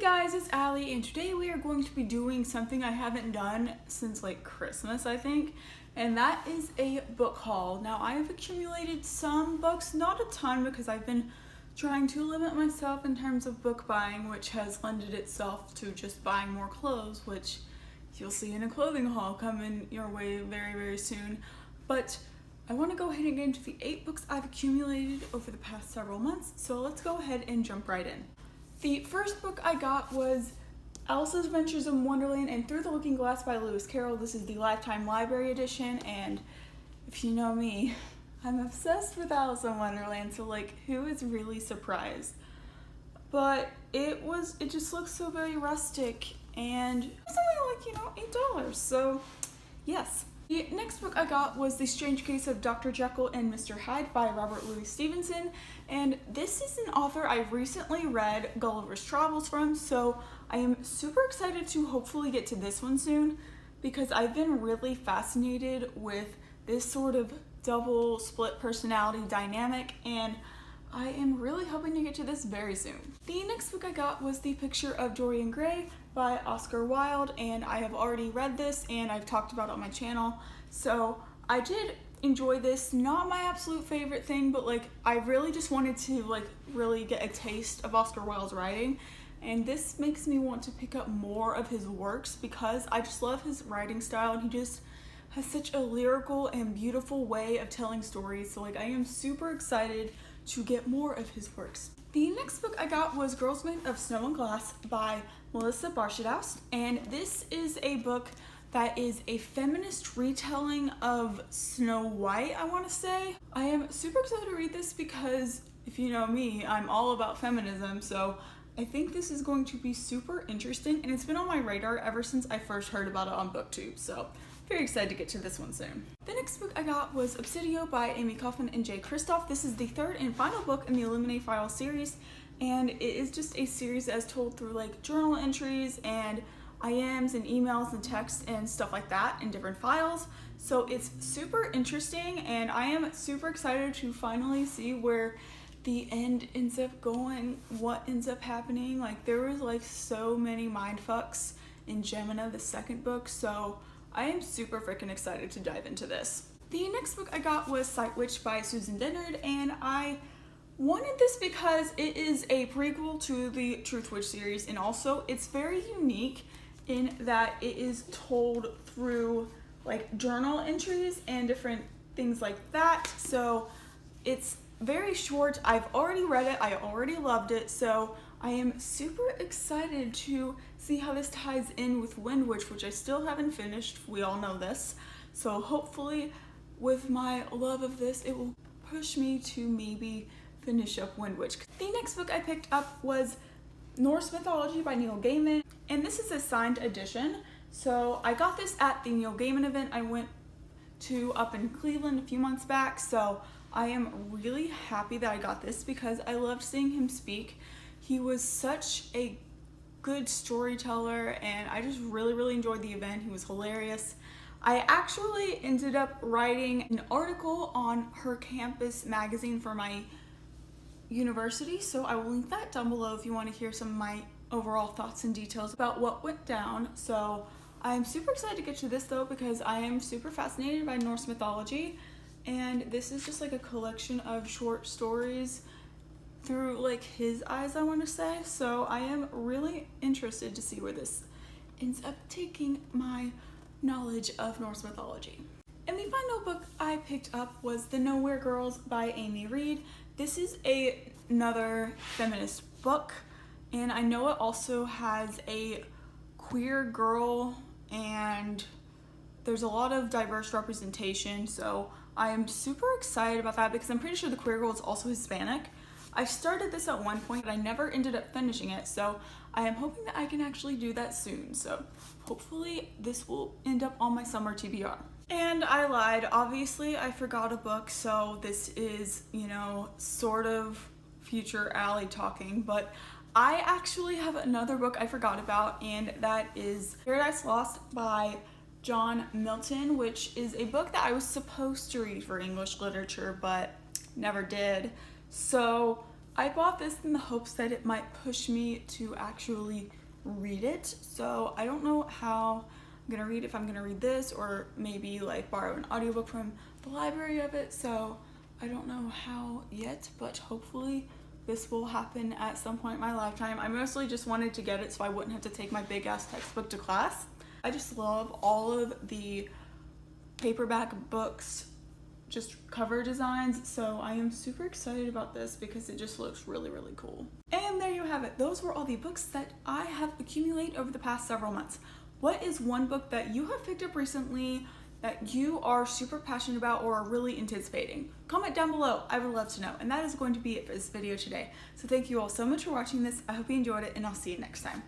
guys, it's Allie, and today we are going to be doing something I haven't done since like Christmas, I think, and that is a book haul. Now, I have accumulated some books, not a ton because I've been trying to limit myself in terms of book buying, which has lended itself to just buying more clothes, which you'll see in a clothing haul coming your way very, very soon. But I want to go ahead and get into the 8 books I've accumulated over the past several months, so let's go ahead and jump right in. The first book I got was Alice's Adventures in Wonderland and Through the Looking Glass by Lewis Carroll. This is the Lifetime Library Edition, and if you know me, I'm obsessed with Alice in Wonderland, so like, who is really surprised? But it just looks so very rustic, and it's only like, $8, so yes. The next book I got was The Strange Case of Dr. Jekyll and Mr. Hyde by Robert Louis Stevenson, and this is an author I've recently read Gulliver's Travels from, so I am super excited to hopefully get to this one soon because I've been really fascinated with this sort of double split personality dynamic, and I am really hoping to get to this very soon. The next book I got was The Picture of Dorian Gray by Oscar Wilde, and I have already read this and I've talked about it on my channel, so I did enjoy this. Not my absolute favorite thing, but like, I really just wanted to like really get a taste of Oscar Wilde's writing, and this makes me want to pick up more of his works because I just love his writing style, and he just has such a lyrical and beautiful way of telling stories, so like, I am super excited to get more of his works. The next book I got was Girls Made of Snow and Glass by Melissa Barshadaus, and this is a book that is a feminist retelling of Snow White, I want to say. I am super excited to read this because, if you know me, I'm all about feminism, so I think this is going to be super interesting, and it's been on my radar ever since I first heard about it on BookTube, so very excited to get to this one soon. The next book I got was Obsidio by Amy Kaufman and Jay Kristoff. This is the 3rd and final book in the Eliminate Files series, and it is just a series as told through like journal entries and IMs and emails and texts and stuff like that in different files. So it's super interesting, and I am super excited to finally see where the end ends up going, what ends up happening. Like, there was like so many mindfucks in Gemina, the 2nd book, so I am super freaking excited to dive into this. The next book I got was Sight Witch by Susan Dennard, and I wanted this because it is a prequel to the Truth Witch series, and also it's very unique in that it is told through like journal entries and different things like that. So it's very short. I've already read it, I already loved it, so I am super excited to see how this ties in with Wind Witch, which I still haven't finished. We all know this. So hopefully with my love of this, it will push me to maybe finish up Wind Witch. The next book I picked up was Norse Mythology by Neil Gaiman, and this is a signed edition. So I got this at the Neil Gaiman event I went to up in Cleveland a few months back, so I am really happy that I got this because I loved seeing him speak. He was such a good storyteller, and I just really enjoyed the event. He was hilarious. I actually ended up writing an article on her campus magazine for my university, so I will link that down below if you want to hear some of my overall thoughts and details about what went down. So I'm super excited to get to this though because I am super fascinated by Norse mythology, and this is just like a collection of short stories through like his eyes, I want to say. So I am really interested to see where this ends up taking my knowledge of Norse mythology. And the final book I picked up was The Nowhere Girls by Amy Reed. This is another feminist book, and I know it also has a queer girl, and there's a lot of diverse representation, so I am super excited about that because I'm pretty sure the queer girl is also Hispanic. I started this at one point, but I never ended up finishing it, so I am hoping that I can actually do that soon. So hopefully this will end up on my summer TBR. And I lied, obviously I forgot a book, so this is, sort of future Allie talking, but I actually have another book I forgot about, and that is Paradise Lost by John Milton, which is a book that I was supposed to read for English literature, but never did. So I bought this in the hopes that it might push me to actually read it. So I don't know how I'm gonna read, if I'm gonna read this or maybe like borrow an audiobook from the library of it. So I don't know how yet, but hopefully this will happen at some point in my lifetime. I mostly just wanted to get it so I wouldn't have to take my big ass textbook to class. I just love all of the paperback books, just cover designs, so I am super excited about this because it just looks really, really cool. And there you have it. Those were all the books that I have accumulated over the past several months. What is one book that you have picked up recently that you are super passionate about or are really anticipating? Comment down below. I would love to know. And that is going to be it for this video today. So thank you all so much for watching this. I hope you enjoyed it, and I'll see you next time.